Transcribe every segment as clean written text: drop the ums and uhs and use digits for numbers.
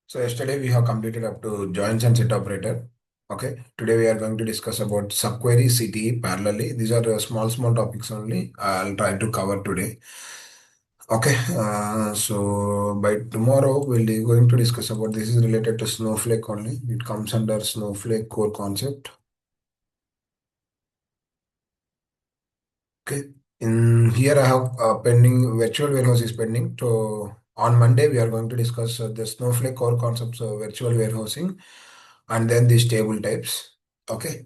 So yesterday we have completed up to joins and set operator. Okay. Today we are going to discuss about subquery, CTE parallelly. These are small topics only. I'll try to cover today. Okay. So by tomorrow we'll be going to discuss about this is related to Snowflake only. It comes under Snowflake core concept. Okay. In here I have pending virtual warehouse is pending. So on Monday we are going to discuss the Snowflake core concepts of virtual warehousing and then these table types. Okay.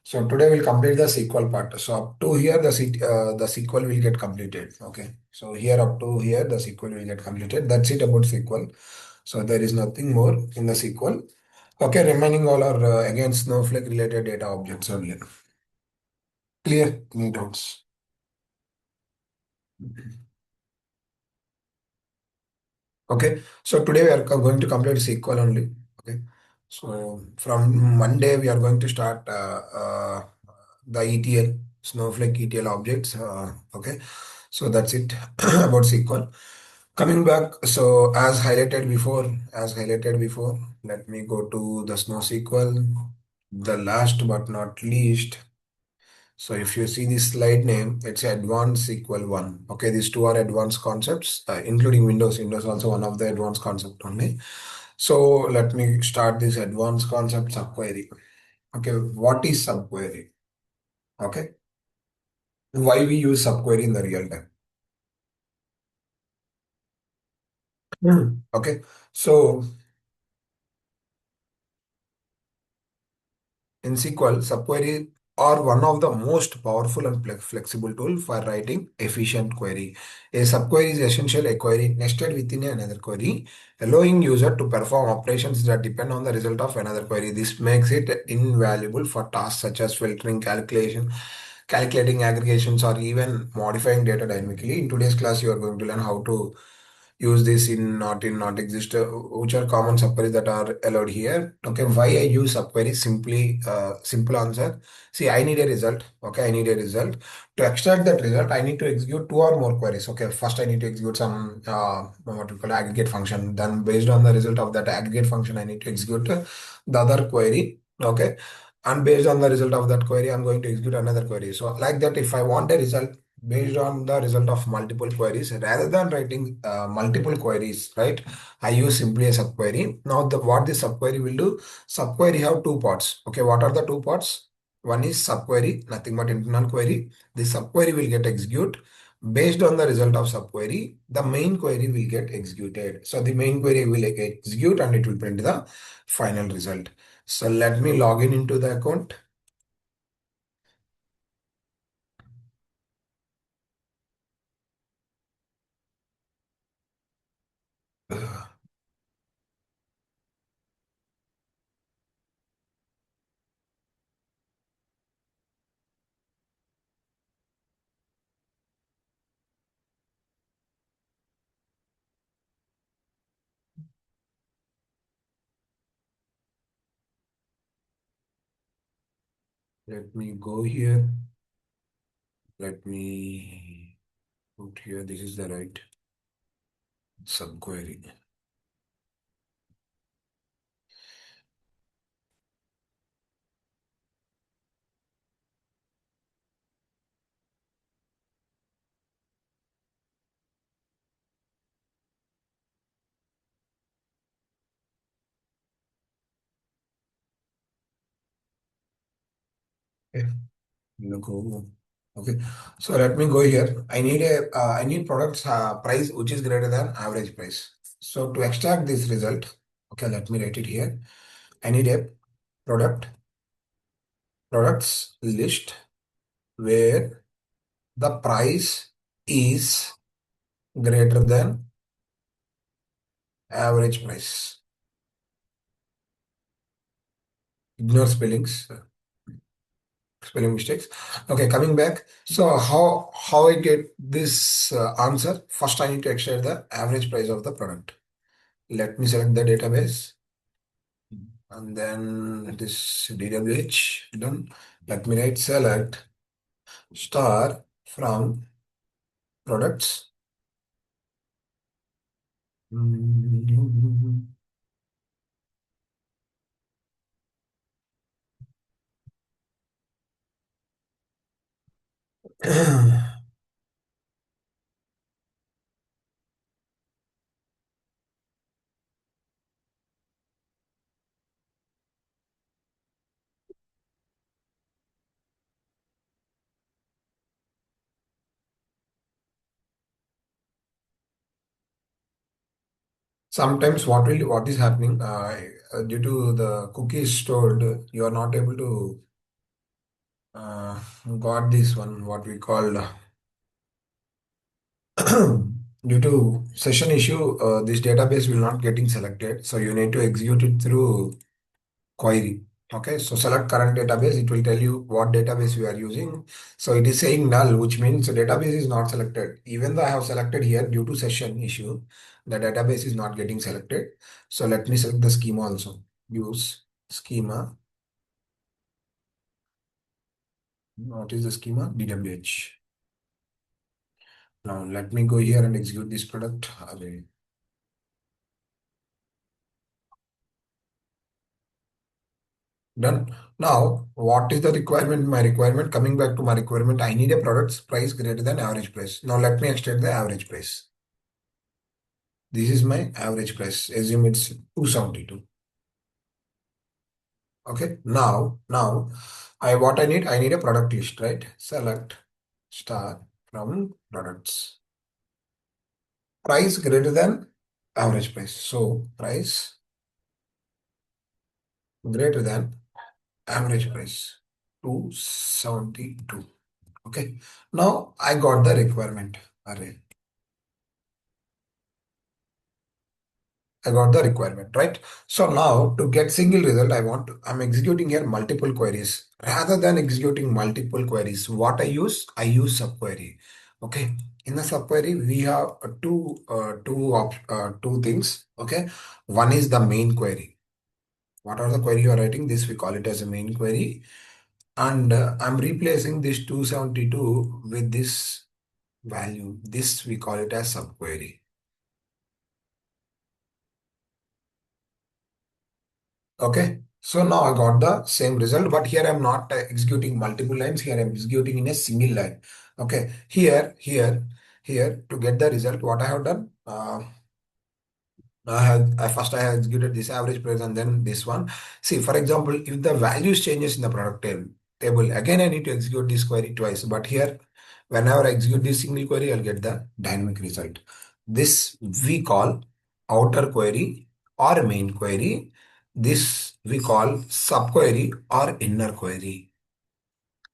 So today we'll complete the SQL part. So up to here the SQL will get completed. Okay. So here up to here the SQL will get completed. That's it about SQL. So there is nothing more in the SQL. Okay. Remaining all are again Snowflake related data objects only. Clear? Any doubts? Okay, so today we are going to complete SQL only. Okay, so from Monday we are going to start the ETL, Snowflake ETL objects. Okay, so that's it about SQL. Coming back, so as highlighted before, let me go to the SnowSQL. The last but not least, so if you see this slide name, it's Advanced SQL 1. Okay, these two are advanced concepts, including Windows. Windows also one of the advanced concept only. So let me start this advanced concept subquery. Okay, what is subquery? Okay, why we use subquery in the real time? Okay, so in SQL, subquery are one of the most powerful and flexible tool for writing efficient query. A subquery is essentially a query nested within another query, allowing user to perform operations that depend on the result of another query. This makes it invaluable for tasks such as filtering, calculating aggregations, or even modifying data dynamically. In today's class, you are going to learn how to use this in not exist, which are common subqueries that are allowed here. Okay, why I use subquery? Simply simple answer. See, I need a result. Okay, I need a result. To extract that result, I need to execute two or more queries. Okay, first I need to execute some what we call aggregate function. Then based on the result of that aggregate function, I need to execute the other query. Okay, and based on the result of that query, I'm going to execute another query. So like that, if I want a result based on the result of multiple queries, rather than writing multiple queries, right, I use simply a subquery. Now the what the subquery will do, subquery have two parts. Okay, what are the two parts? One is subquery, nothing but internal query. The subquery will get execute. Based on the result of subquery, the main query will get executed. So the main query will execute and it will print the final result. So let me log in into the account. Let me go here. Let me put here. This is the right subquery. Okay. Go. Okay. So let me go here. I need products price which is greater than average price. So to extract this result, okay, let me write it here. I need a product products list where the price is greater than average price. Ignore spelling mistakes. Okay, coming back. So how I get this answer? First, I need to extract the average price of the product. Let me select the database and then this DWH done. Let me write select star from products. Sometimes what is happening due to the cookies stored, you are not able to uh, got this one what we call due to session issue, this database will not getting selected. So you need to execute it through query. Okay, so select current database. It will tell you what database we are using. So it is saying null, which means the database is not selected. Even though I have selected here due to session issue, the database is not getting selected. So let me select the schema also. Use schema. What is the schema? DWH. Now let me go here and execute this product. Array. Done. Now, what is the requirement? My requirement, coming back to my requirement, I need a product's price greater than average price. Now, let me extract the average price. This is my average price. Assume it's 272. Okay. Now, I need a product list, right? Select star from products. Price greater than average price. So, price greater than average price 272. Okay. Now I got the requirement array. I got the requirement, right? So now to get single result, I'm executing here multiple queries. Rather than executing multiple queries, what I use subquery. Okay. In the subquery, we have two things. Okay. One is the main query. What are the query you are writing? This we call it as a main query. And I'm replacing this 272 with this value. This we call it as subquery. Okay. So now I got the same result, but here I'm not executing multiple lines. Here I'm executing in a single line. Okay. Here, to get the result, what I have done? First I have executed this average price and then this one. See, for example, if the values changes in the product table, again I need to execute this query twice. But here, whenever I execute this single query, I'll get the dynamic result. This we call outer query or main query. This we call subquery or inner query.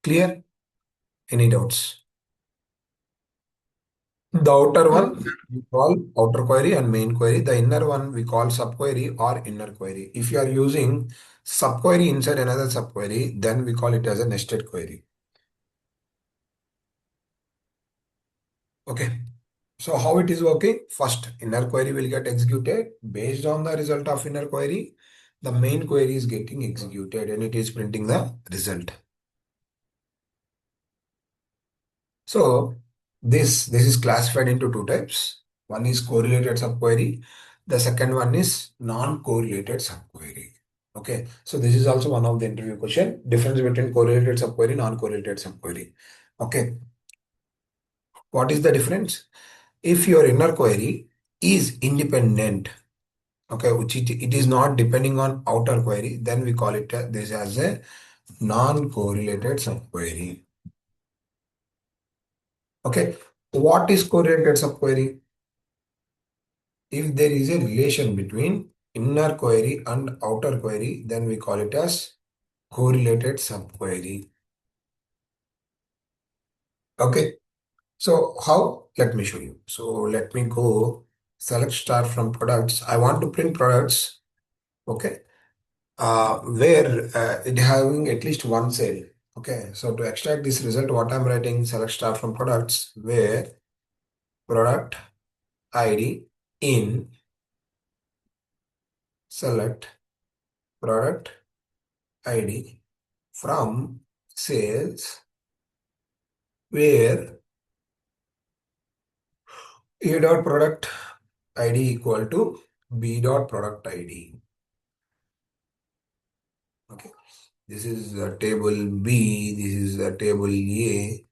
Clear? Any doubts? The outer Uh, one we call outer query and main query. The inner one we call subquery or inner query. If you are using subquery inside another subquery, then we call it as a nested query. Okay. So how it is working? First, inner query will get executed. Based on the result of inner query, the main query is getting executed and it is printing the result. So this is classified into two types. One is correlated subquery. The second one is non-correlated subquery. Okay. So this is also one of the interview question. Difference between correlated subquery, non-correlated subquery. Okay. What is the difference? If your inner query is independent, okay, which it is not depending on outer query, then we call it this as a non-correlated subquery. Okay. What is correlated subquery? If there is a relation between inner query and outer query, then we call it as correlated subquery. Okay. So how? Let me show you. So let me go select star from products. I want to print products. Okay. Where it having at least one cell. Okay. So to extract this result, what I'm writing select star from products where product ID in select product ID from sales where A dot product ID equal to B dot product ID. Okay. This is a table B. This is a table A.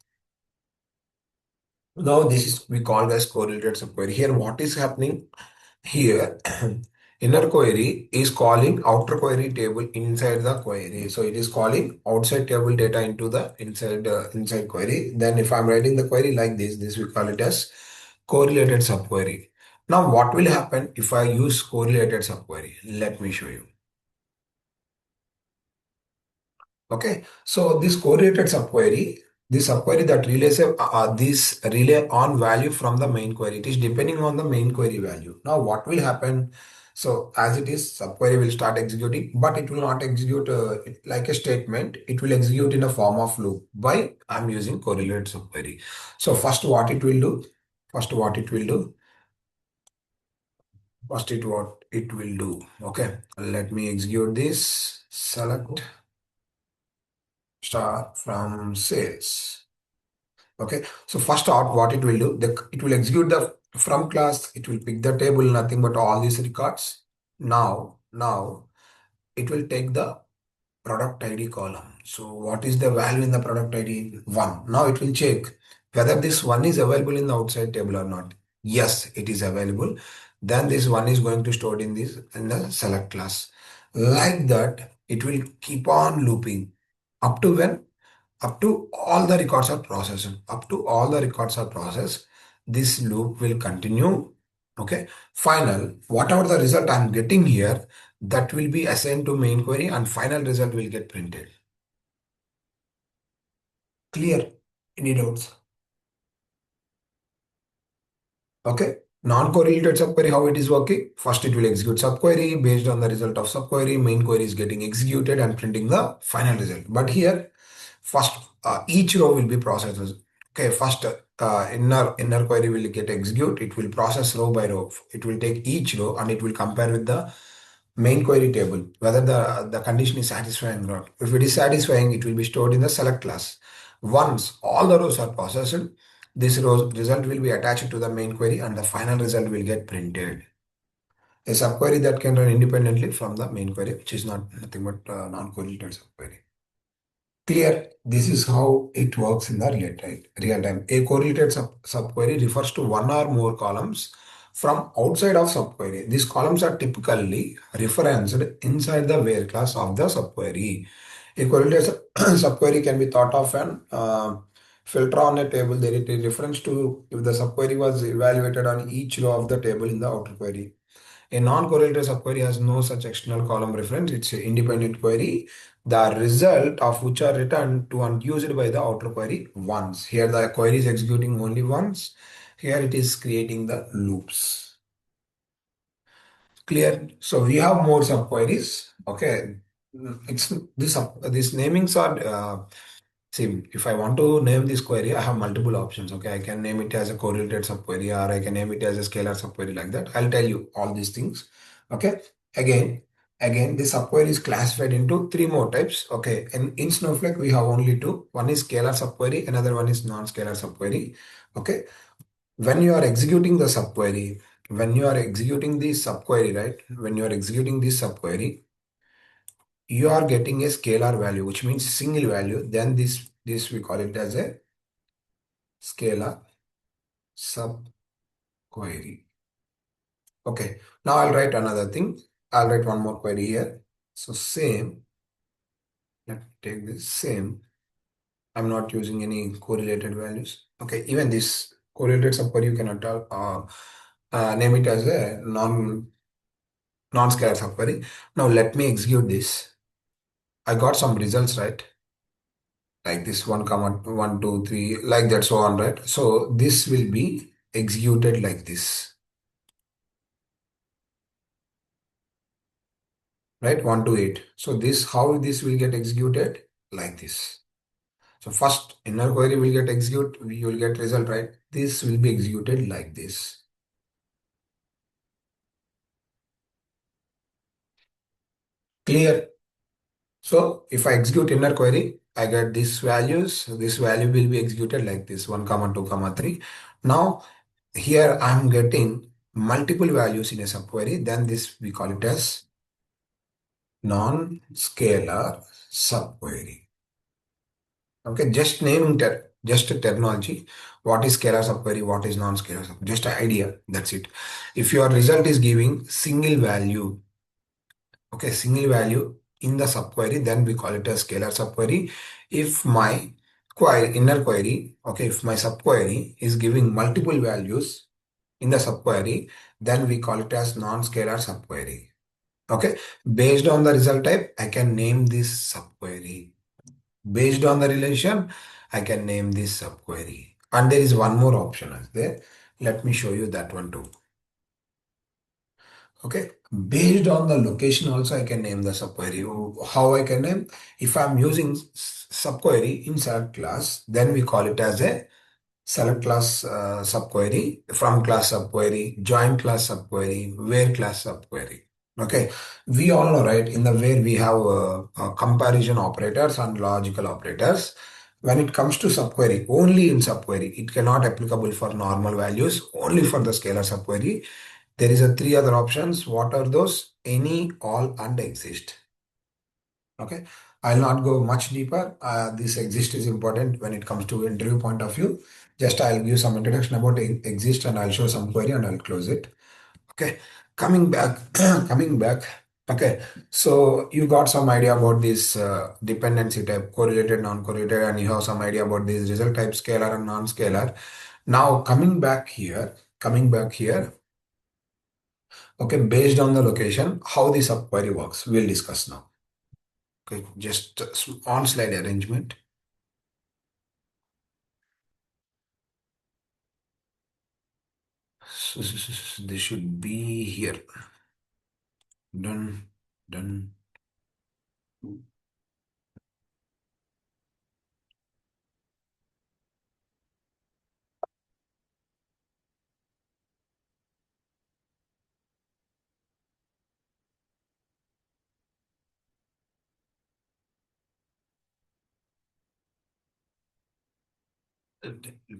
Now this is we call as correlated subquery. Here, what is happening here? Inner query is calling outer query table inside the query. So it is calling outside table data into the inside query. Then if I'm writing the query like this we call it as correlated subquery. Now what will happen if I use correlated subquery? Let me show you. Okay, so this correlated subquery, this subquery that relays this relay on value from the main query. It is depending on the main query value. Now, what will happen? So, as it is, subquery will start executing, but it will not execute like a statement. It will execute in a form of loop. Why? I'm using correlated subquery. So, first, what it will do? First, what it will do? First, what it will do? Okay, let me execute this. Select star from sales. Okay, so first out what it will do, it will execute the from class, it will pick the table, nothing but all these records. Now it will take the product ID column. So what is the value in the product ID? 1. Now it will check whether this one is available in the outside table or not. Yes, it is available. Then this one is going to store in this in the select class. Like that, it will keep on looping up to when? Up to all the records are processed. Up to all the records are processed, this loop will continue. Okay. Final, whatever the result I'm getting here, that will be assigned to main query and final result will get printed. Clear? Any doubts? Okay. Non-correlated subquery, how it is working? First, it will execute subquery based on the result of subquery. Main query is getting executed and printing the final result. But here, first, each row will be processed. Okay, first inner query will get execute. It will process row by row. It will take each row and it will compare with the main query table whether the condition is satisfying or not. If it is satisfying, it will be stored in the select class. Once all the rows are processed, this row result will be attached to the main query and the final result will get printed. A subquery that can run independently from the main query, which is not nothing but non-correlated subquery. Clear? This is how it works in the real time. A correlated subquery refers to one or more columns from outside of subquery. These columns are typically referenced inside the where class of the subquery. A correlated subquery can be thought of an filter on a table. There is a reference to if the subquery was evaluated on each row of the table in the outer query. A non-correlated subquery has no such external column reference. It's an independent query, the result of which are returned to and used by the outer query once. Here the query is executing only once. Here it is creating the loops. Clear? So we have more subqueries. Okay. It's these namings are see, if I want to name this query, I have multiple options. Okay, I can name it as a correlated subquery or I can name it as a scalar subquery like that. I'll tell you all these things. Okay, again, this subquery is classified into three more types. Okay, and in Snowflake we have only two. One is scalar subquery, another one is non-scalar subquery. Okay, when you are executing the subquery, when you are executing this subquery, right? When you are executing this subquery, you are getting a scalar value, which means single value. Then this we call it as a scalar subquery. Okay. Now I'll write another thing. I'll write one more query here. So same. Let's take this same. I'm not using any correlated values. Okay. Even this correlated subquery you cannot name it as a non-scalar subquery. Now let me execute this. I got some results, right? Like this 1 comma 1 2 3 like that, so on, right? So this will be executed like this, right? 1 to 8. So this, how this will get executed? Like this. So first inner query will get execute, you will get result, right? This will be executed like this. Clear? So if I execute inner query, I get these values. This value will be executed like this 1 comma 2 comma 3. Now here I'm getting multiple values in a subquery. Then this we call it as non-scalar subquery. Okay, just naming that. Just a terminology. What is scalar subquery? What is non-scalar subquery? Just an idea. That's it. If your result is giving single value, okay, single value in the subquery, then we call it a scalar subquery. If my query, inner query, okay, if my subquery is giving multiple values in the subquery, then we call it as non-scalar subquery. Okay, based on the result type, I can name this subquery. Based on the relation, I can name this subquery. And there is one more option as there. Let me show you that one too. Okay, based on the location also I can name the subquery. How I can name? If I'm using subquery in select class, then we call it as a select class subquery, from class subquery, join class subquery, where class subquery. Okay, we all know, right? In the where we have comparison operators and logical operators. When it comes to subquery, only in subquery, it cannot applicable for normal values, only for the scalar subquery. There is a three other options. What are those? Any, all, and exist. Okay. I'll not go much deeper. This exist is important when it comes to interview point of view. Just I'll give some introduction about exist and I'll show some query and I'll close it. Okay. Coming back, coming back. Okay. So you got some idea about this dependency type, correlated, non-correlated, and you have some idea about this result type, scalar and non-scalar. Now coming back here. Okay, based on the location, how the subquery works, we'll discuss now. Okay, just on slide arrangement. This should be here. Done, done.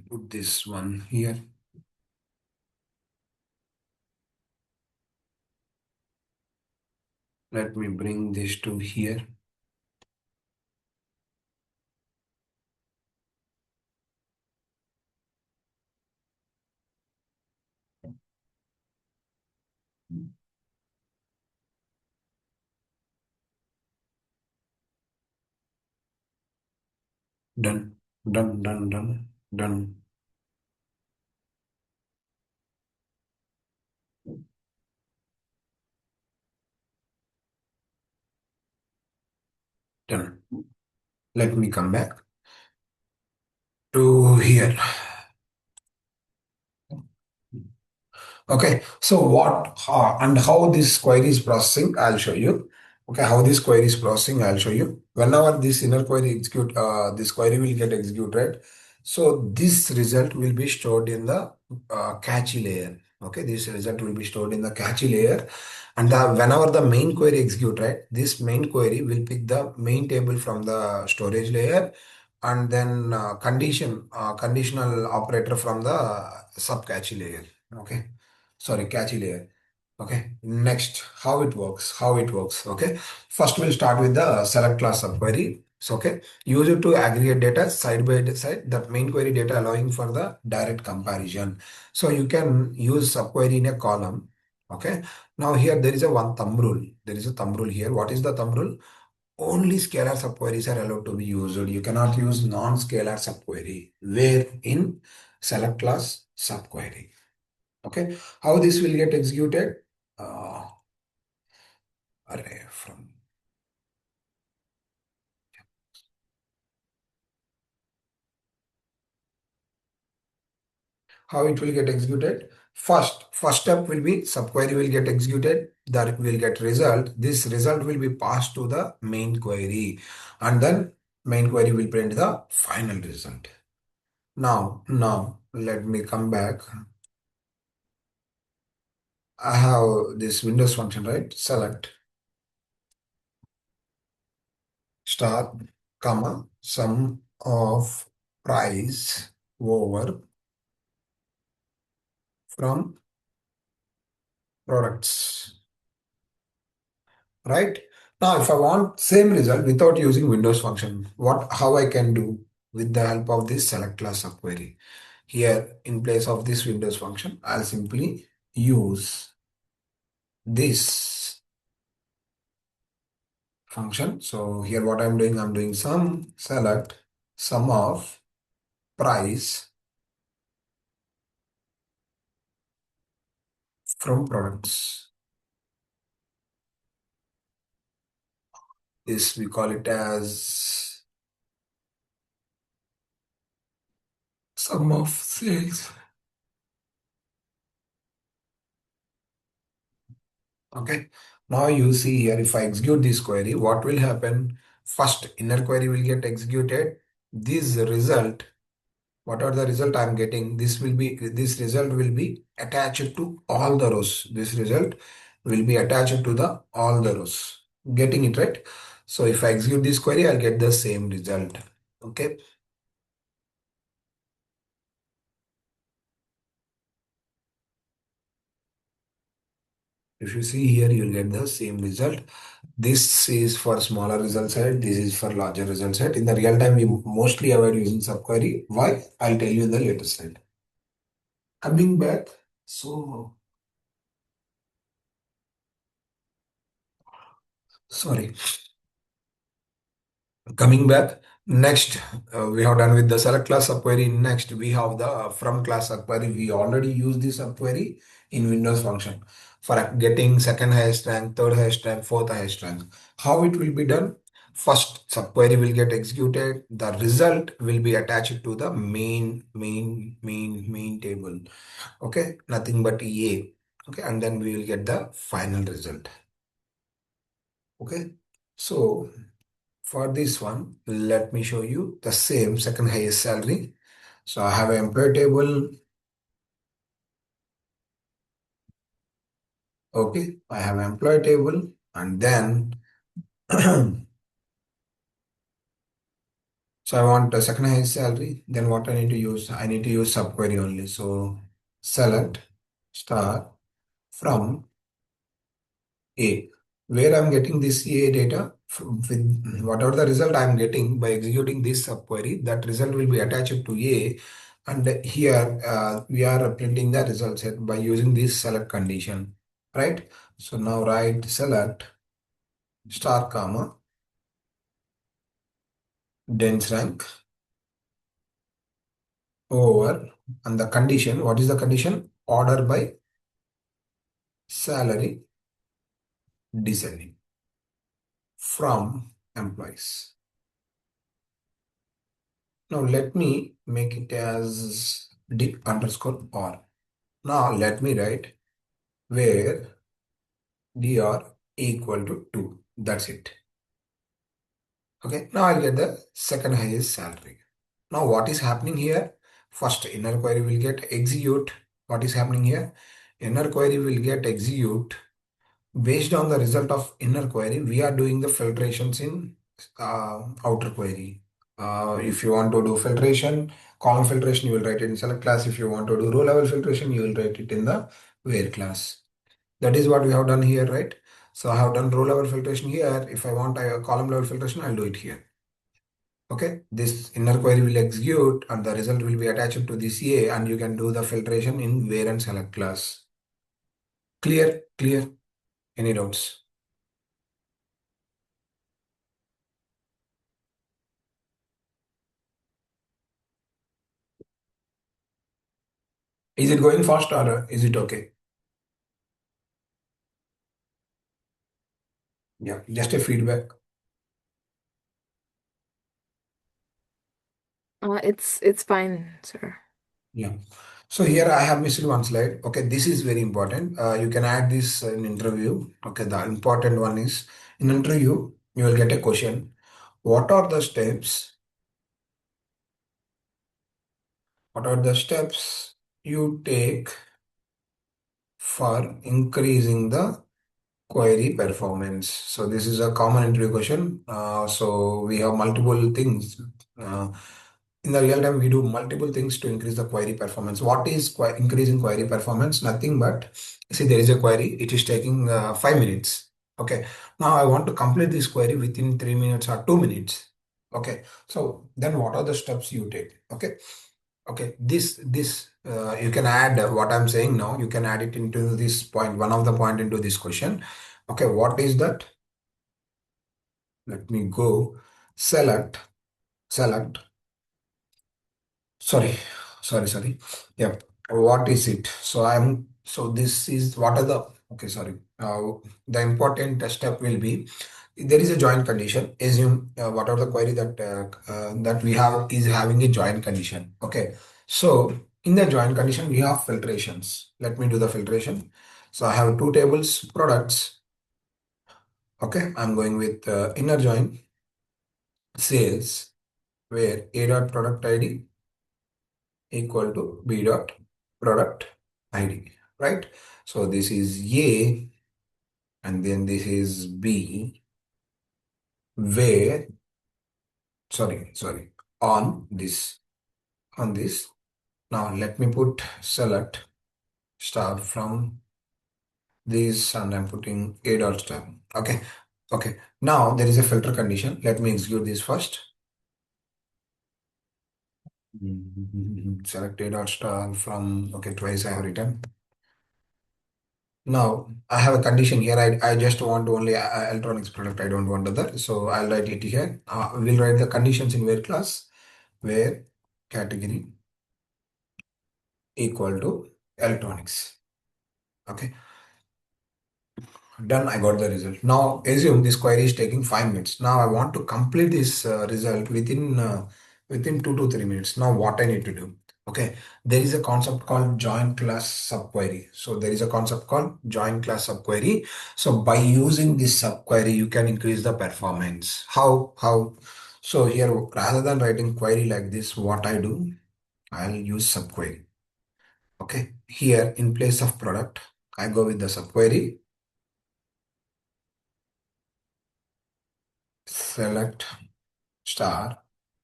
Put this one here. Let me bring this to here. Done, done, done, done, done, done. Let me come back to here. Okay, so what and how this query is processing, I'll show you. Okay, how this query is processing, I'll show you. Whenever this inner query execute, this query will get executed. So this result will be stored in the cache layer. Okay, this result will be stored in the cache layer, and whenever the main query execute, right, this main query will pick the main table from the storage layer, and then conditional operator from the sub cache layer. Okay, sorry, cache layer. Okay, next, how it works. Okay, first we'll start with the select class subquery. So, okay, use it to aggregate data side by side, the main query data allowing for the direct comparison. So you can use subquery in a column. Okay, now here there is a one thumb rule. There is a thumb rule here. What is the thumb rule? Only scalar subqueries are allowed to be used. You cannot use non-scalar subquery. Where in select class subquery. Okay, how this will get executed? Uh, Array from how it will get executed. First step will be subquery will get executed. That will get result. This result will be passed to the main query, and then main query will print the final result. Now let me come back. I have this Windows function, right? Select star, comma, sum of price over from products. Right? Now, if I want same result without using Windows function, how I can do? with the help of this select class subquery. Here, in place of this Windows function, I'll simply use this function. So here what I'm doing sum select sum of price from products. This we call it as sum of sales. Okay. Now you see here, if I execute this query, what will happen? First, inner query will get executed. This result, whatever the result I'm getting, this result will be attached to all the rows. This result will be attached to the all the rows. Getting it right? So if I execute this query, I'll get the same result. Okay. If you see here, you'll get the same result. This is for smaller result set. This is for larger result set. In the real time, we mostly avoid using subquery. Why? I'll tell you in the later slide. Coming back, so sorry. Coming back, next we have done with the select class subquery. Next, we have the from class subquery. We already use this subquery in Windows function for getting second highest rank, third highest rank, fourth highest rank. How it will be done? First, subquery will get executed. The result will be attached to the main table. Okay, nothing but A. Okay, and then we will get the final result. Okay, so for this one, let me show you the same second highest salary. So I have an employee table. Okay, I have an employee table, and then so I want the second highest salary. Then what I need to use? I need to use subquery only. So select star from A, where I'm getting this A data with whatever the result I'm getting by executing this subquery, that result will be attached to A. And here we are printing the result set by using this select condition, right? So now write select star comma dense rank over, and the condition, what is the condition? Order by salary descending from employees. Now let me make it as dict underscore or. Now let me write where dr equal to 2. That's it. Okay. Now I'll get the second highest salary. Now what is happening here? First inner query will get execute. What is happening here? Inner query will get execute. Based on the result of inner query, we are doing the filtrations in outer query. If you want to do filtration, column filtration, you will write it in select class. If you want to do row level filtration, you will write it in the where class. That is what we have done here, right? So I have done row level filtration here. If I want a column level filtration, I'll do it here. Okay, this inner query will execute and the result will be attached to this A, and you can do the filtration in where and select class. Clear? Clear? Any doubts? Is it going fast or is it okay? Yeah, just a feedback. It's fine, sir. Yeah. So here I have missed one slide. Okay, this is very important. You can add this in interview. Okay, the important one is in interview, you will get a question. What are the steps? What are the steps you take for increasing the query performance? So this is a common interview question. So we have multiple things. Uh, in the real time, we do multiple things to increase the query performance. What is increasing query performance? Nothing but, see, there is a query. It is taking 5 minutes. Okay. Now I want to complete this query within 3 minutes or 2 minutes. Okay, so then what are the steps you take? Okay, okay, this you can add what I'm saying now. You can add it into this point, one of the point into this question. Okay, what is that? Let me go. Select, select. Sorry, sorry. Yep. What is it? So this is what are the, okay, sorry. The important step will be there is a join condition. Assume whatever the query that we have is having a join condition. Okay. So in the join condition, we have filtrations. Let me do the filtration. So I have two tables, products. Okay. I'm going with inner join sales where a dot product ID equal to b dot product ID, right? So this is A and then this is B where, sorry, on this, on this. Now let me put select star from this and I'm putting A dot star. Okay, okay. Now there is a filter condition. Let me execute this first. Select A dot star from, okay, twice I have written. Now, I have a condition here. I just want only electronics product. I don't want other. So I'll write it here. We'll write the conditions in where class, where category equal to electronics. Okay. Done. I got the result. Now, assume this query is taking 5 minutes. Now, I want to complete this result within 2 to 3 minutes. Now, what I need to do? Okay, there is a concept called join class subquery. So there is a concept called join class subquery. So by using this subquery, you can increase the performance. How? How? So here, rather than writing query like this, what I do, I'll use subquery. Okay, here in place of product, I go with the subquery. Select star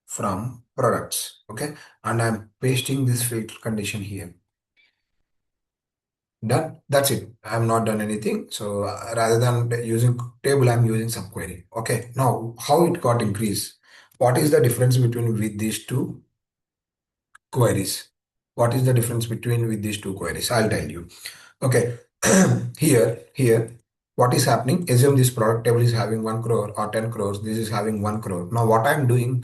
from products. Okay, and I'm pasting this filter condition here. Done. That's it. I'm not done anything. So rather than using table, I'm using subquery. Okay, now how it got increased? What is the difference between with these two queries? What is the difference between with these two queries? I'll tell you. Okay, here, what is happening? Assume this product table is having 1 crore or 10 crores. This is having 1 crore. Now, what I'm doing,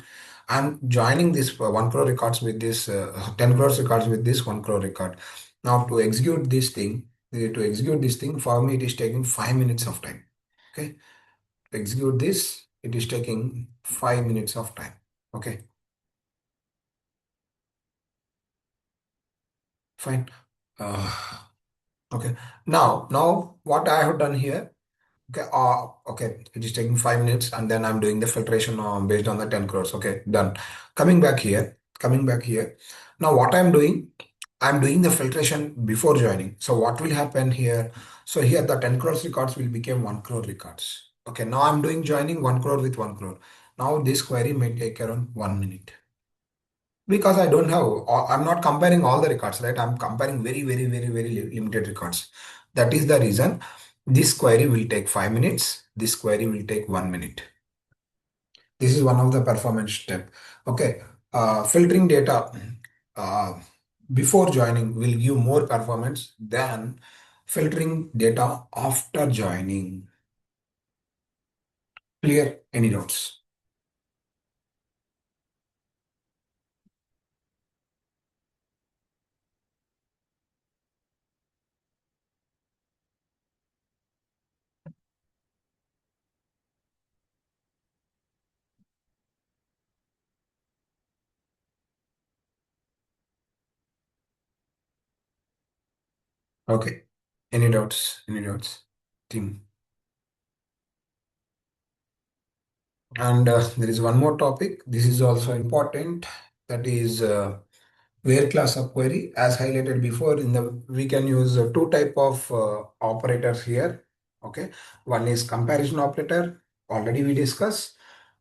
I'm joining this 1 crore records with this 10 crores records with this 1 crore record. Now, to execute this thing, for me, it is taking 5 minutes of time. Okay, to execute this, it is taking 5 minutes of time. Okay, fine. Okay, now what I have done here. Okay, okay, it is taking 5 minutes and then I'm doing the filtration based on the 10 crores. Okay, done. Coming back here. Now what I'm doing the filtration before joining. So what will happen here? So here the 10 crores records will become 1 crore records. Okay, now I'm doing joining 1 crore with 1 crore. Now this query may take around 1 minute because I don't have, I'm not comparing all the records, right? I'm comparing very limited records. That is the reason this query will take 5 minutes. This query will take 1 minute. This is one of the performance step. Okay. Filtering data uh, before joining will give more performance than filtering data after joining. Clear? Any doubts? Okay. Any doubts? Any doubts? Team. And there is one more topic. This is also important. That is where class of query. As highlighted before, in the we can use two type of operators here. Okay, one is comparison operator. Already we discussed,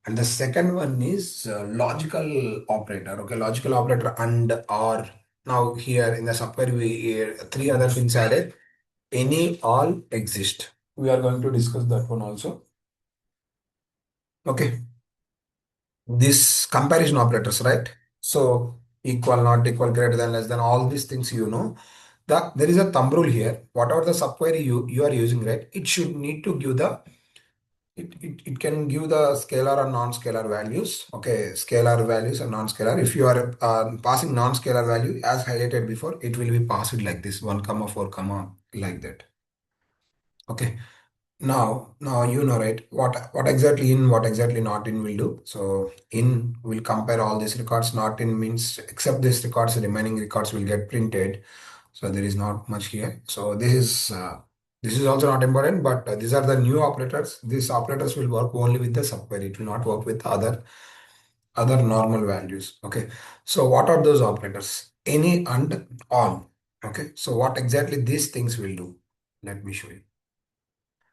and the second one is logical operator. Okay, logical operator and or. Now here in the subquery we three other things added. Any, all, exist. We are going to discuss that one also. Okay. this comparison operators, right? So equal, not equal, greater than, less than, all these things, there is a thumb rule here. Whatever the subquery you are using, right? It should need to give the it can give the scalar and non-scalar values. Okay, scalar values and non-scalar. If you are passing non-scalar value as highlighted before, it will be passed like this 1 comma 4 comma like that. Okay. Now right, what exactly in, what exactly not in will do. So in will compare all these records. Not in means except these records, the remaining records will get printed. So there is not much here. So this is also not important, but these are the new operators. These operators will work only with the subquery. It will not work with other normal values. Okay. So what are those operators? Any and all. Okay. So what exactly these things will do? Let me show you.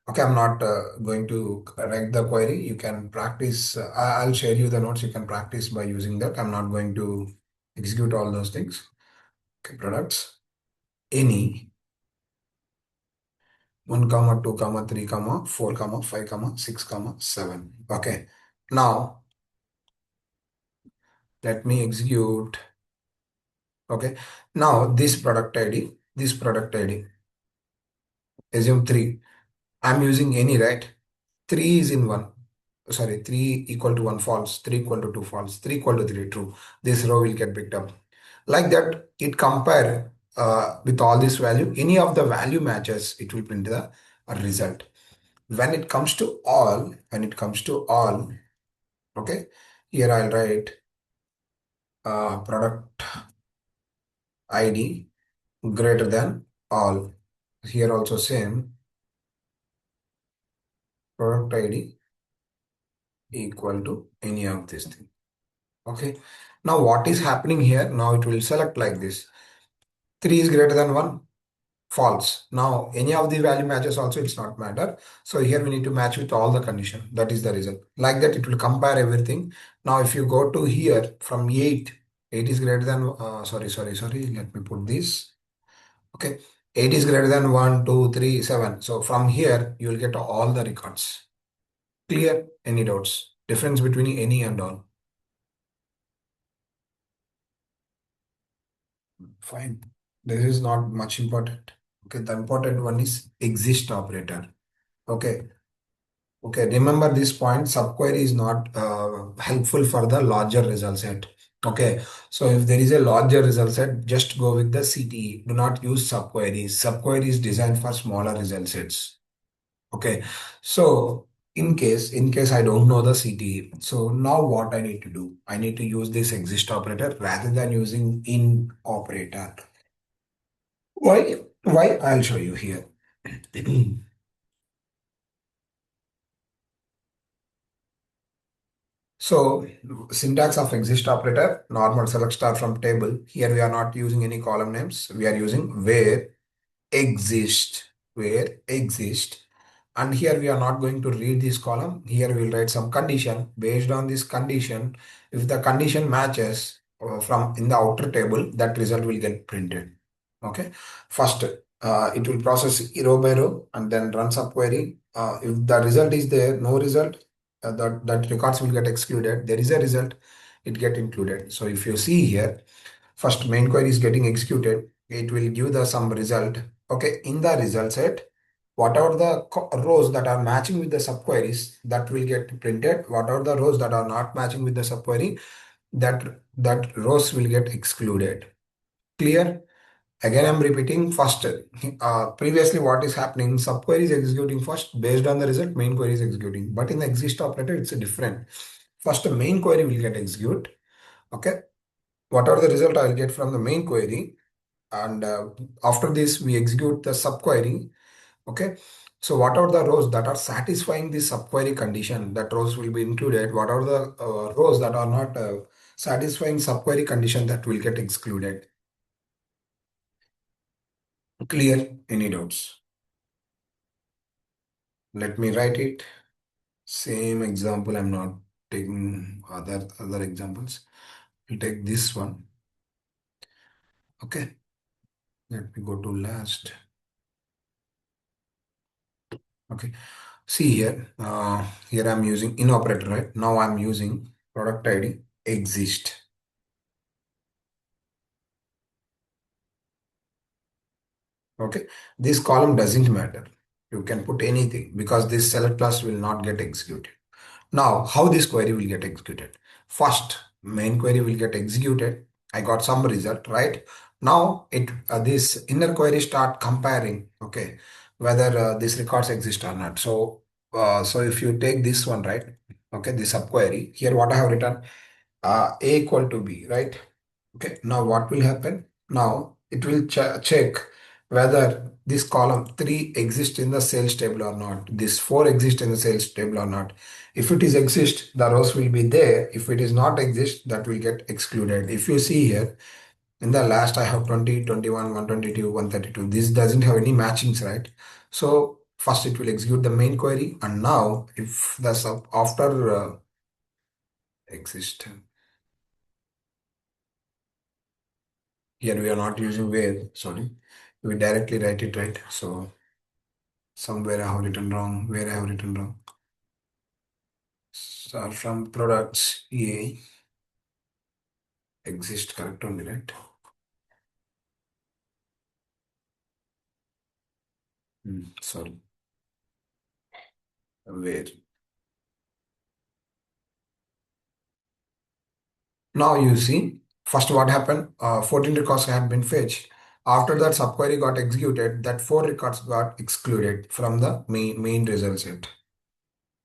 Okay, I'm not going to write the query. You can practice. I'll share you the notes. You can practice by using that. I'm not going to execute all those things. Okay, products. Any 1 comma 2 comma 3 comma 4 comma 5 comma 6 comma 7. Okay. Now let me execute. Okay. Now this product ID, assume 3. I'm using any, right? 3 is in 1. Sorry, 3 equal to 1 false, 3 equal to 2 false, 3 equal to 3 true. This row will get picked up. Like that, it compare with all this value. Any of the value matches, it will print the result. When it comes to all, okay, here I'll write product ID greater than all. Here also same, product ID equal to any of these things. Okay. Now what is happening here? Now it will select like this. 3 is greater than 1, false. Now any of the value matches also, it's not matter. So here we need to match with all the condition. That is the result. Like that it will compare everything. Now if you go to here from 8 is greater than, sorry. Let me put this. Okay. 8 is greater than 1, 2, 3, 7. So from here you will get all the records. Clear? Any doubts? Difference between any and all. Fine. This is not much important. Okay, the important one is exist operator. Okay. Okay, remember this point, subquery is not helpful for the larger result set. Okay, so if there is a larger result set, just go with the CTE. Do not use subqueries. Subquery is designed for smaller result sets. Okay, so in case I don't know the CTE, so now what I need to do? I need to use this exist operator rather than using in operator. Why? Why? I'll show you here. So syntax of exist operator, normal select star from table. Here we are not using any column names. We are using exist, where exist. And here we are not going to read this column. Here we'll write some condition. Based on this condition, if the condition matches from in the outer table, that result will get printed. Okay. First, it will process row by row and then run subquery. If the result is there, no result, that records will get excluded. There is a result, it get included. So if you see here, first main query is getting executed. It will give the some result. Okay, in the result set, whatever the rows that are matching with the subqueries, that will get printed. Whatever the rows that are not matching with the subquery, that rows will get excluded. Clear? Again, I'm repeating first. Previously, what is happening? Subquery is executing first based on the result. Main query is executing, but in the exist operator, it's a different. First, the main query will get execute. Okay, whatever the result I'll get from the main query, and after this we execute the subquery. Okay, so whatever the rows that are satisfying the subquery condition, that rows will be included. Whatever the rows that are not satisfying subquery condition, that will get excluded. Clear? Any doubts? Let me write it. Same example. I'm not taking other examples. We'll take this one. Okay. Let me go to last. Okay. See here. Here I'm using in operator, right? Now I'm using product ID exist. Okay, this column doesn't matter. You can put anything because this select class will not get executed. Now, how this query will get executed? First, main query will get executed. I got some result, right? Now, this inner query start comparing, okay, whether these records exist or not. So if you take this one, right? Okay, this subquery here, what I have written, a equal to b, right? Okay, now what will happen? Now it will check whether this column 3 exists in the sales table or not. This 4 exists in the sales table or not. If it is exist, the rows will be there. If it is not exist, that will get excluded. If you see here, in the last I have 20, 21, 122, 132. This doesn't have any matchings, right? So first it will execute the main query, and now if the sub after exist. Here we are not using where, sorry. We directly write it, right? So somewhere I have written wrong, where I have written wrong. So from products A exist correct only, right? Sorry, where. Now you see, first what happened? 14 records had been fetched. After that subquery got executed, that 4 records got excluded from the main result set.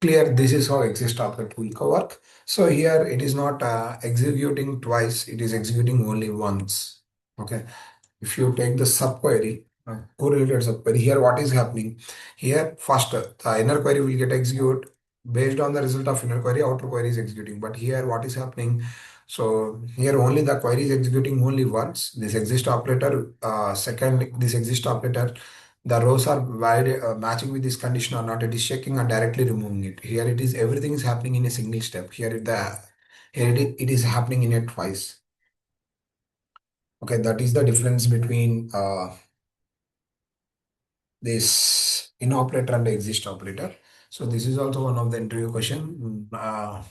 Clear, this is how exist object will work. So here it is not executing twice, it is executing only once. Okay, if you take the subquery, correlated subquery, here what is happening? Here first the inner query will get executed based on the result of inner query, outer query is executing. But here what is happening? So here only the query is executing only once. This exist operator, second this exist operator, the rows are valid, matching with this condition or not. It is checking and directly removing it. Here it is everything is happening in a single step. It is happening in a twice. Okay, that is the difference between this in operator and exist operator. So this is also one of the interview question.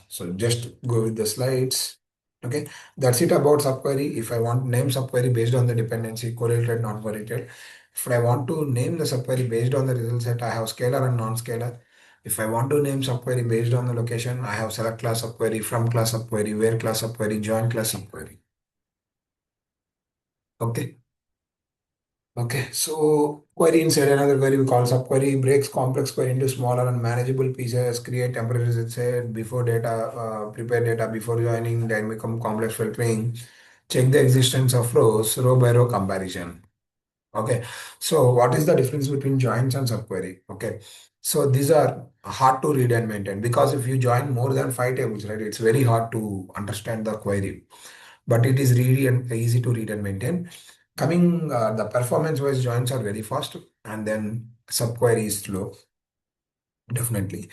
So just go with the slides. Okay, that's it about subquery. If I want name subquery based on the dependency, correlated, non-correlated. If I want to name the subquery based on the result set, I have scalar and non-scalar. If I want to name subquery based on the location, I have select class subquery, from class subquery, where class subquery, join class subquery. Okay. Okay, so query inside another query we call subquery breaks complex query into smaller and manageable pieces, create temporary set before data, prepare data before joining, then become complex filtering, check the existence of rows, row by row comparison. Okay, so what is the difference between joins and subquery? Okay, so these are hard to read and maintain because if you join more than 5 tables, right, it's very hard to understand the query, but it is really easy to read and maintain. Coming, the performance-wise joins are very fast, and then subquery is slow, definitely.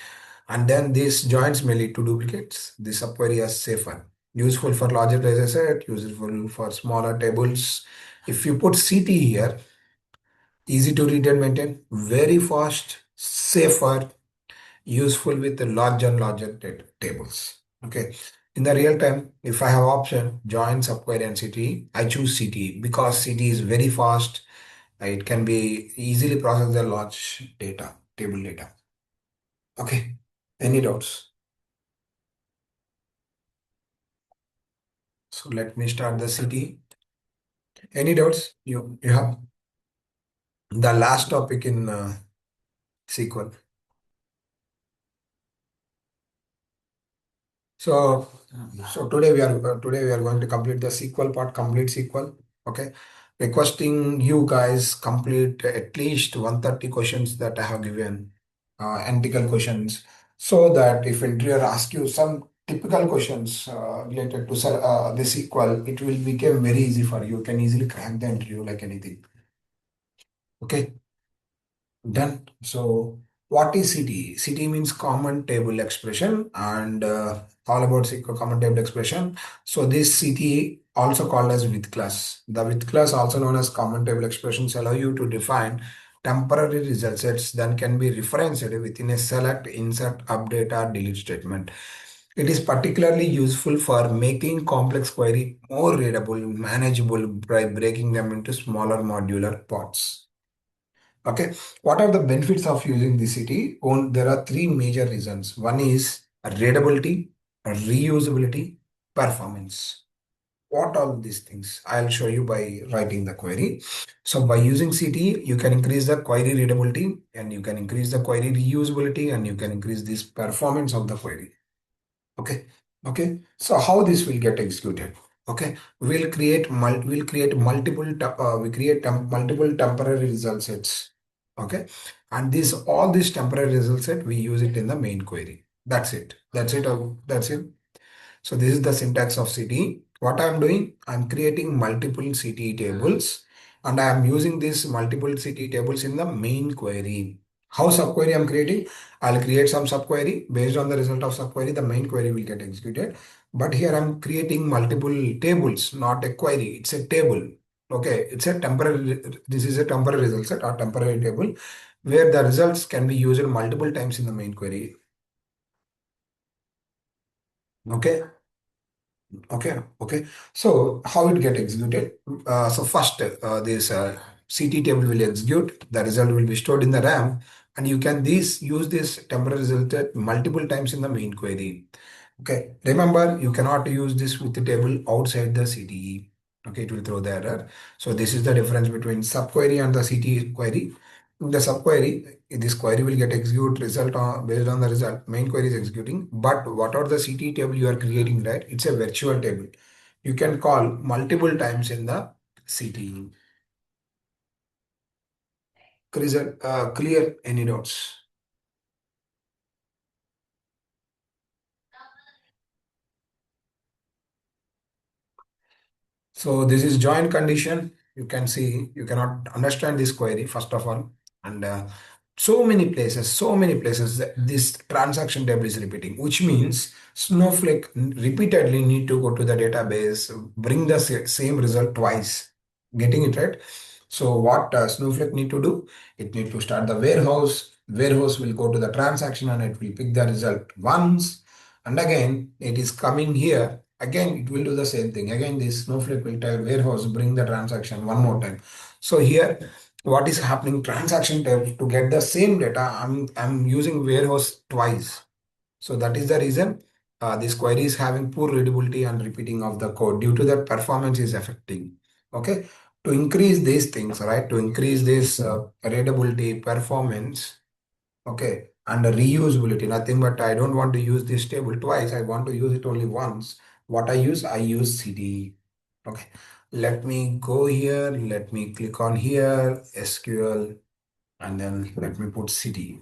And then these joins may lead to duplicates. The subquery is safer, useful for larger data set, useful for smaller tables. If you put CT here, easy to read and maintain, very fast, safer, useful with the larger and larger tables. Okay. In the real time, if I have option join subquery and CTE, I choose CTE because CTE is very fast. It can be easily process the large data, table data. Okay. Any doubts? So let me start the CTE. Any doubts? You have the last topic in SQL. So, so today we are going to complete the SQL part, complete SQL. Okay, requesting you guys complete at least 130 questions that I have given, analytical questions, so that if interviewer asks you some typical questions related to the SQL, it will become very easy for you. You can easily crack the interview like anything. Okay. Done. So, what is CTE? CTE means common table expression, and all about SQL common table expression. So, this CTE also called as with class. The with class, also known as common table expressions, allow you to define temporary result sets that can be referenced within a select, insert, update, or delete statement. It is particularly useful for making complex query more readable, manageable by breaking them into smaller modular parts. Okay, what are the benefits of using the city? There are three major reasons. One is readability, reusability, performance. What are these things? I'll show you by writing the query. So by using CT, you can increase the query readability and you can increase the query reusability and you can increase this performance of the query. Okay. Okay. So how this will get executed? Okay. We'll create multiple multiple temporary result sets. Okay. And this all these temporary result set we use it in the main query. That's it. That's it. That's it. So this is the syntax of CTE. What I'm doing, I'm creating multiple CTE tables and I am using these multiple CTE tables in the main query. How subquery I'm creating? I'll create some subquery. Based on the result of subquery, the main query will get executed. But here I'm creating multiple tables, not a query. It's a table. Okay, it's a temporary, this is a temporary result set or temporary table where the results can be used multiple times in the main query. Okay. Okay. So how it get executed? So first, this CT table will execute. The result will be stored in the RAM, and you can use this temporary result multiple times in the main query. Okay. Remember, you cannot use this with the table outside the CTE. Okay, it will throw the error. So this is the difference between subquery and the CTE query. In the subquery, this query will get execute result based on the result. Main query is executing, but what are the CTE table you are creating, right? It's a virtual table. You can call multiple times in the CTE. Clear any notes? So this is join condition. You can see you cannot understand this query first of all, and so many places that this transaction table is repeating, which means Snowflake repeatedly need to go to the database, bring the same result twice. Getting it right? So what Snowflake need to do? It need to start the warehouse. Warehouse will go to the transaction and it will pick the result once, and again it is coming here. Again, it will do the same thing. Again, this Snowflake will tell warehouse bring the transaction one more time. So here, what is happening? Transaction tab to get the same data. I'm using warehouse twice. So that is the reason this query is having poor readability and repeating of the code. Due to that, performance is affecting. Okay, to increase these things, right? To increase this readability, performance. Okay, and the reusability, nothing but I don't want to use this table twice. I want to use it only once. What I use CD. Okay, let me go here. Let me click on here, SQL, and then let me put CD.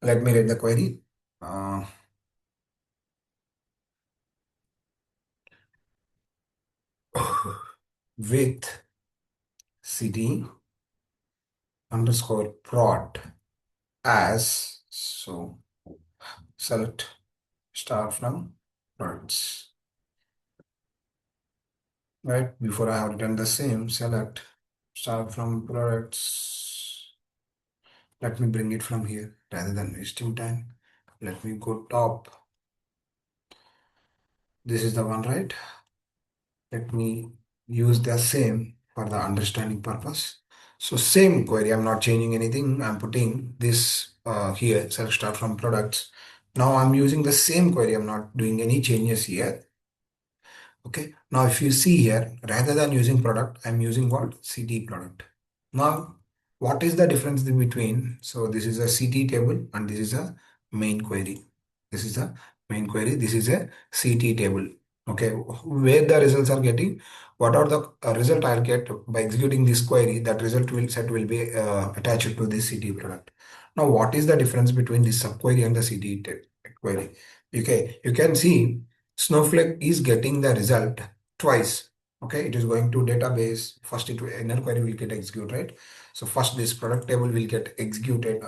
Let me read the query. Uh, with CD underscore prod as so select star from prods. Right before I have written the same, select start from products. Let me bring it from here rather than wasting time. Let me go top. This is the one, right? Let me use the same for the understanding purpose. So same query, I'm not changing anything. I'm putting this here, self start from products. Now I'm using the same query. I'm not doing any changes here. Okay. Now if you see here, rather than using product, I'm using what? CT product. Now, what is the difference in between? So this is a CT table and this is a main query. This is a main query. This is a CT table. Okay, where the results are getting, what are the result I'll get by executing this query, that result will set will be attached to this CT product. Now, what is the difference between this subquery and the CT query? Okay, you can see Snowflake is getting the result twice. Okay, it is going to database. First, inner query will get executed, right? So first, this product table will get executed.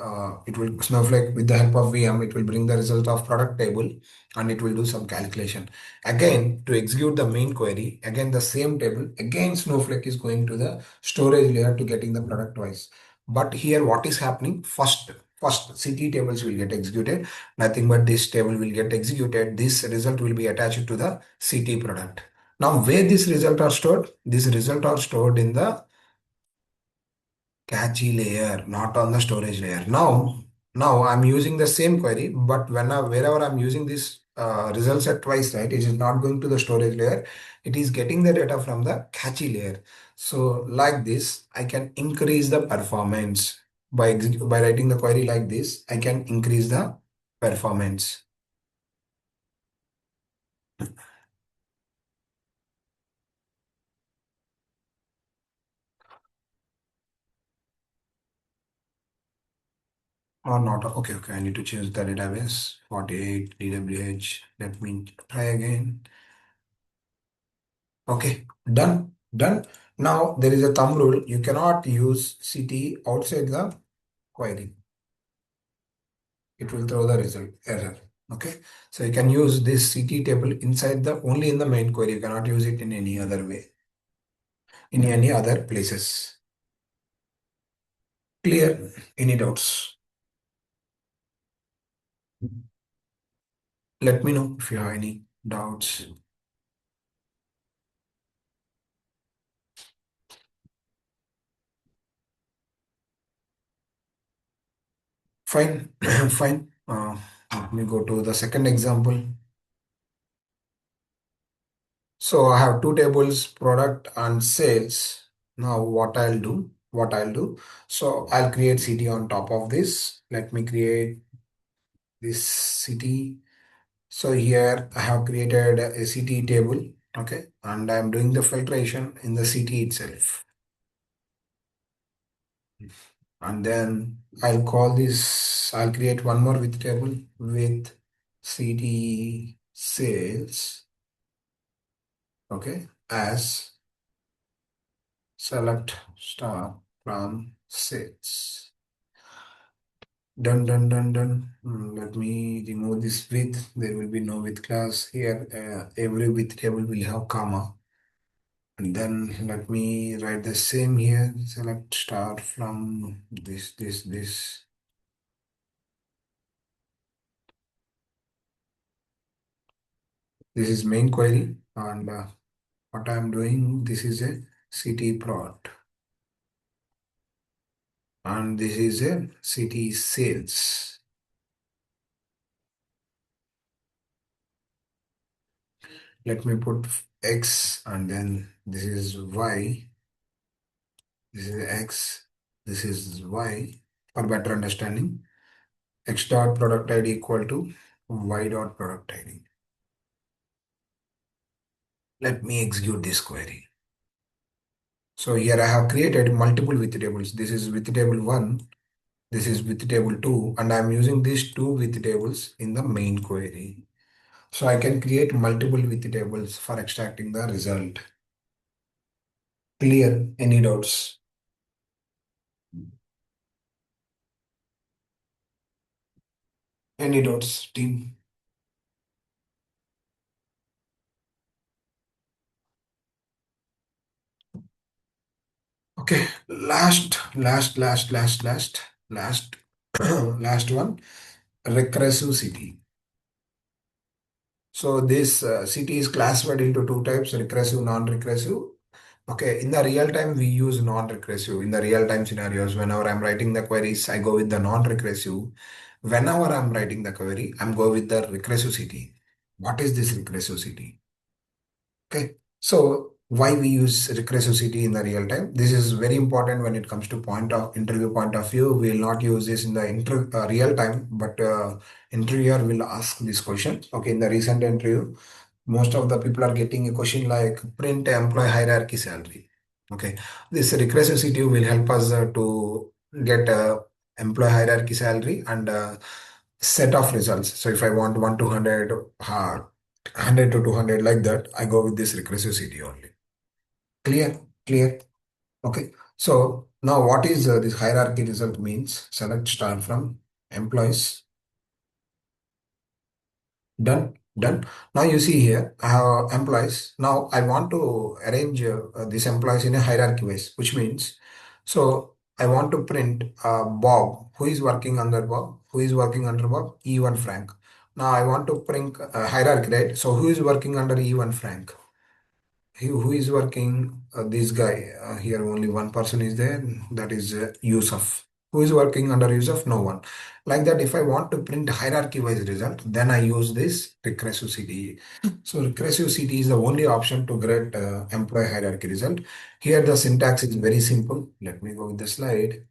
It will Snowflake with the help of VM, it will bring the result of product table, and it will do some calculation. Again, to execute the main query, again the same table. Again, Snowflake is going to the storage layer to getting the product twice. But here what is happening? First CT tables will get executed. Nothing but this table will get executed. This result will be attached to the CT product. Now where this result are stored? This result are stored in the cache layer, not on the storage layer. Now I'm using the same query, but wherever I'm using this result set twice, right? It is not going to the storage layer. It is getting the data from the cache layer. So like this, I can increase the performance by writing the query like this. I can increase the performance. Or not. Okay, okay. I need to change the database. 48 DWH. Let me try again. Okay, done. Now there is a thumb rule. You cannot use CT outside the query. It will throw the result error. Okay, so you can use this CT table inside the only in the main query. You cannot use it in any other way, in any other places. Clear? Any doubts? Let me know if you have any doubts. Fine, fine. Let me go to the second example. So I have two tables, product and sales. Now what I'll do. So I'll create CT on top of this. Let me create this CT. So here I have created a CT table. Okay. And I'm doing the filtration in the CT itself. And then I'll create one more with table with CT sales. Okay. As select star from sets. Done. Let me remove this with. There will be no with class here. Every with table will have comma. And then let me write the same here. Select star from this. This is main query. And what I'm doing, this is a CT prod. And this is a CT sales. Let me put X and then this is Y. This is X, this is Y for better understanding. X dot product ID equal to Y dot product ID. Let me execute this query. So here I have created multiple with tables. This is with table 1, this is with table 2, and I'm using these two with tables in the main query. So I can create multiple with tables for extracting the result. Clear? Any doubts? Any doubts, team? Okay, last, last one, recursive city. So this city is classified into two types, recursive, non-recursive. Okay, in the real time, we use non-recursive. In the real time scenarios, whenever I'm writing the queries, I go with the non-recursive. Whenever I'm writing the query, I'm go with the recursive city. What is this recursive city? Okay, so why we use recursivity in the real time? This is very important when it comes to point of interview point of view. We will not use this in the real time, but interviewer will ask this question. Okay, in the recent interview, most of the people are getting a question like print employee hierarchy salary. Okay, this recursivity will help us to get employee hierarchy salary and set of results. So if I want 1 to 100, 100 to 200 like that, I go with this recursivity only. Clear? Clear? Okay. So now what is this hierarchy result means? Select star from employees. Done. Now you see here, I have employees. Now I want to arrange these employees in a hierarchy wise, which means, so I want to print Bob. Who is working under Bob? Who is working under Bob? E1 Frank. Now I want to print hierarchy, right? So who is working under E1 Frank? Who is working? This guy. Here only one person is there. That is Yusuf. Who is working under Yusuf? No one. Like that, if I want to print hierarchy-wise result, then I use this recursive CTE. So recursive CTE is the only option to get employee hierarchy result. Here the syntax is very simple. Let me go with the slide.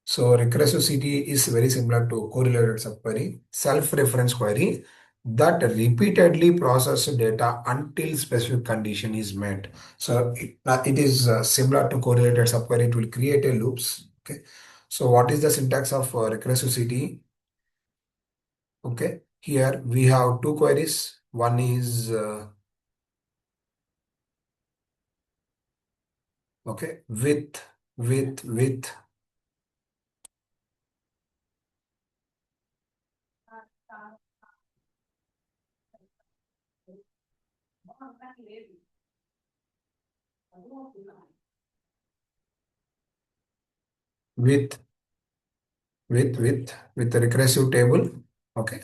So recursive is very similar to correlated subquery, self-reference query that repeatedly processes data until specific condition is met. So it is similar to correlated subquery. It will create a loops. Okay. So what is the syntax of recursive CTE? Okay. Here we have two queries. One is okay with with with the recursive table. Okay.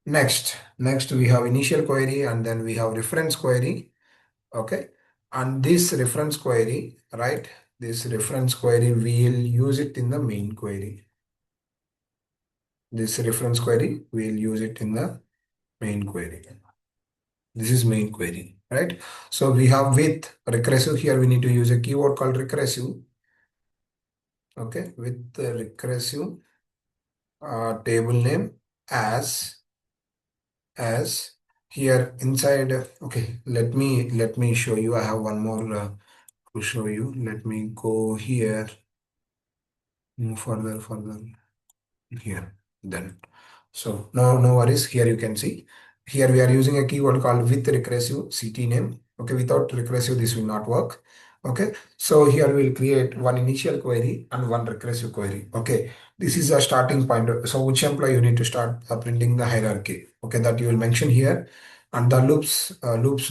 Next we have initial query and then we have reference query. Okay. And this reference query, right? This reference query, we'll use it in the main query. This reference query, we'll use it in the main query. This is main query, right? So we have with recursive here, we need to use a keyword called recursive. Okay. With the recursive table name as as here inside. Okay, let me show you. I have one more to show you. Let me go here, move further here. Then so no worries. Here you can see here we are using a keyword called with recursive CT name. Okay, without recursive this will not work. Okay, so here we'll create one initial query and one recursive query. Okay, this is a starting point. So which employee you need to start printing the hierarchy. Okay, that you will mention here, and the loops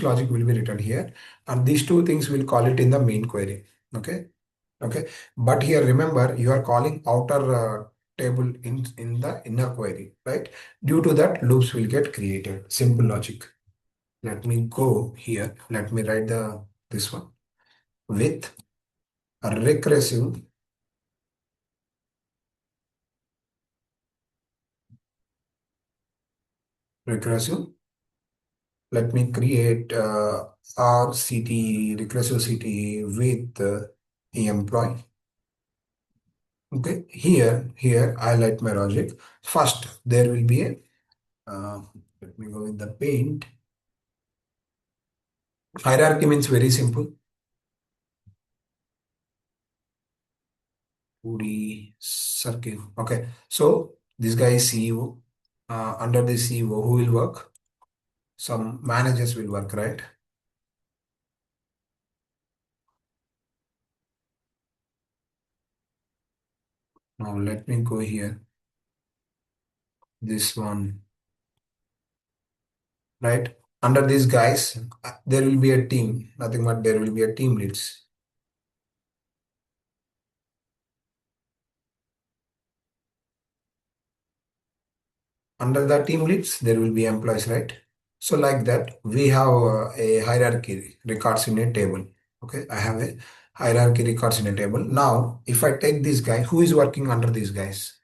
logic will be written here, and these two things will call it in the main query. Okay. Okay, but here remember you are calling outer table in the inner query, right? Due to that, loops will get created. Simple logic. Let me go here. Let me write the this one with a recursive. Let me create RCT recursive CT with employee. Okay, here I like my logic. First, there will be a uh, let me go with the paint. Hierarchy means very simple. 2D circle. Okay, so this guy is CEO. Under the CEO, who will work? Some managers will work, right? Now let me go here. This one, right? Under these guys, there will be a team. Nothing but there will be a team leads. Under the team leads, there will be employees, right? So like that, we have a hierarchy records in a table. Okay, I have a hierarchy records in a table. Now, if I take this guy, who is working under these guys?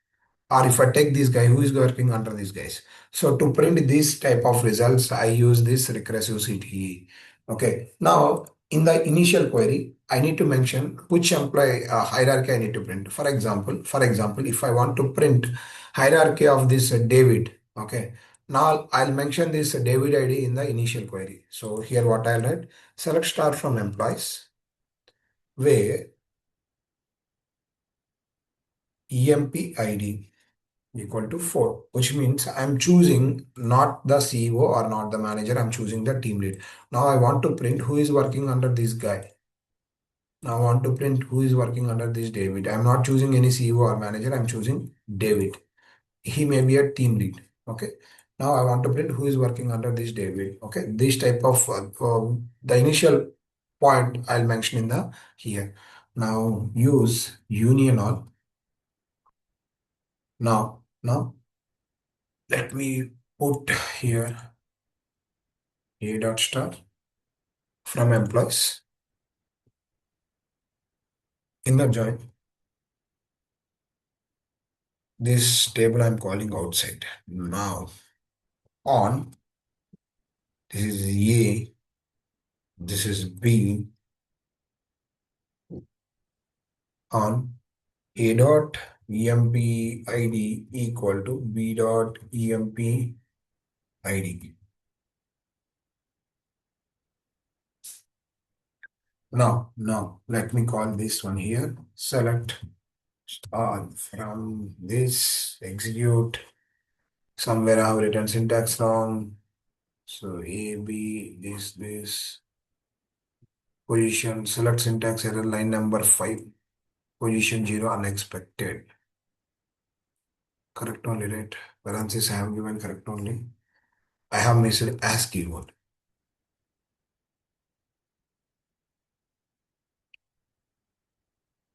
Or if I take this guy, who is working under these guys? So to print this type of results, I use this recursive CTE. Okay. Now in the initial query, I need to mention which employee hierarchy I need to print. For example, if I want to print hierarchy of this David, okay. Now I'll mention this David ID in the initial query. So here what I'll write, select star from employees where EMP ID equal to 4, which means I'm choosing not the CEO or not the manager, I'm choosing the team lead. Now I want to print who is working under this guy. Now I want to print who is working under this David. I'm not choosing any CEO or manager, I'm choosing David. He may be a team lead. Okay. Now I want to print who is working under this David. Okay. This type of the initial point I'll mention in the here. Now use union all. Now let me put here a dot star from employees in the join. This table I'm calling outside. Now on, this is A, this is B, on A dot emp id equal to B dot emp id. Now let me call this one here. Select all from this execute. Somewhere I have written syntax wrong. So A, B, this position, select syntax error line number 5, position 0 unexpected. Correct only, right? Parenthesis I have given correct only. I have missed as keyword.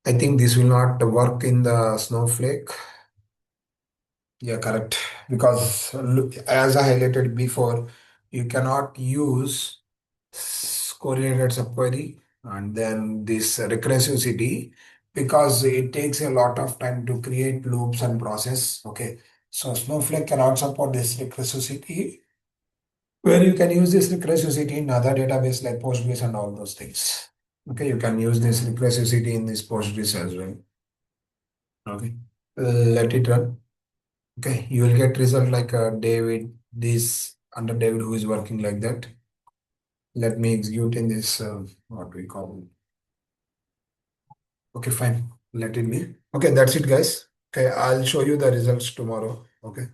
I think this will not work in the Snowflake. Yeah, correct. Because look, as I highlighted before, you cannot use correlated subquery and then this recursivity because it takes a lot of time to create loops and process. Okay, so Snowflake cannot support this recursivity where you can use this recursivity in other database like Postgres and all those things. Okay, you can use this recursivity in this Postgres as well. Okay, let it run. Okay, you will get result like David, this under David who is working like that. Let me execute in this, what we call. Okay, fine. Let it be. Okay, that's it, guys. Okay, I'll show you the results tomorrow. Okay,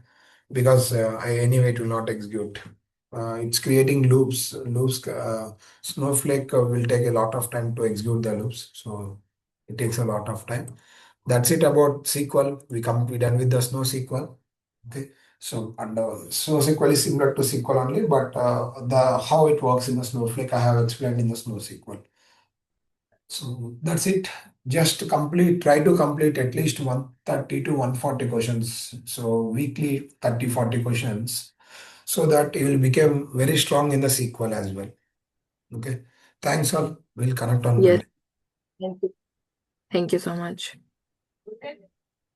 because I anyway it will not execute. It's creating loops. Snowflake will take a lot of time to execute the loops, so it takes a lot of time. That's it about SQL. We done with the SnowSQL. Okay, so and SnowSQL is similar to SQL only, but the how it works in the Snowflake I have explained in the SnowSQL. So that's it. Just complete, try to complete at least 130 to 140 questions. So weekly 30, 40 questions so that you will become very strong in the SQL as well. Okay. Thanks all. We'll connect on Yes. Monday. Thank you. Thank you so much.